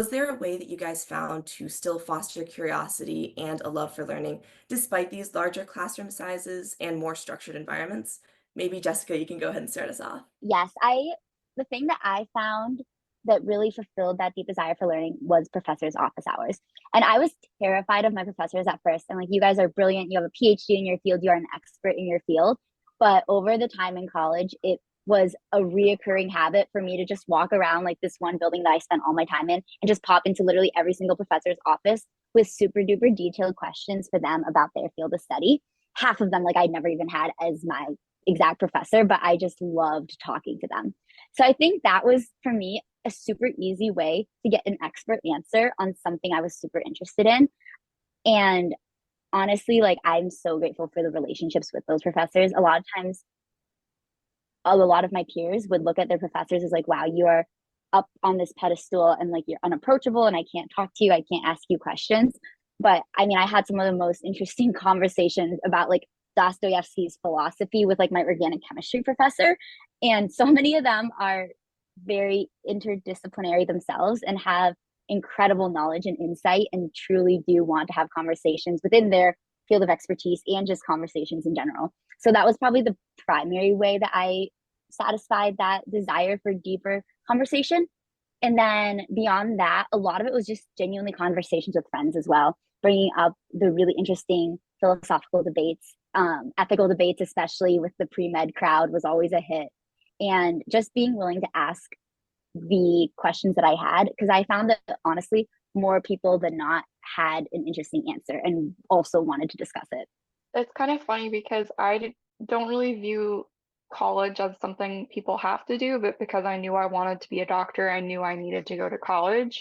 Was there a way that you guys found to still foster curiosity and a love for learning despite these larger classroom sizes and more structured environments? Maybe Jessica, you can go ahead and start us off. Yes, I the thing that I found that really fulfilled that deep desire for learning was professors' office hours. And I was terrified of my professors at first. And like, you guys are brilliant. You have a PhD in your field. You are an expert in your field. But over the time in college, it was a reoccurring habit for me to just walk around like this one building that I spent all my time in and just pop into literally every single professor's office with super duper detailed questions for them about their field of study. Half of them, like, I'd never even had as my exact professor, but I just loved talking to them. So I think that was for me a super easy way to get an expert answer on something I was super interested in. And honestly, like, I'm so grateful for the relationships with those professors. A lot of times, a lot of my peers would look at their professors as like, wow, you are up on this pedestal and like you're unapproachable and I can't talk to you, I can't ask you questions. But I mean, I had some of the most interesting conversations about like Dostoevsky's philosophy with like my organic chemistry professor. And so many of them are very interdisciplinary themselves and have incredible knowledge and insight and truly do want to have conversations within their field of expertise and just conversations in general. So that was probably the primary way that I satisfied that desire for deeper conversation. And then beyond that, a lot of it was just genuinely conversations with friends as well, bringing up the really interesting philosophical debates, ethical debates, especially with the pre med crowd, was always a hit. And just being willing to ask the questions that I had, because I found that honestly, more people than not had an interesting answer and also wanted to discuss it. It's kind of funny because don't really view college as something people have to do, but because I knew I wanted to be a doctor, I knew I needed to go to college.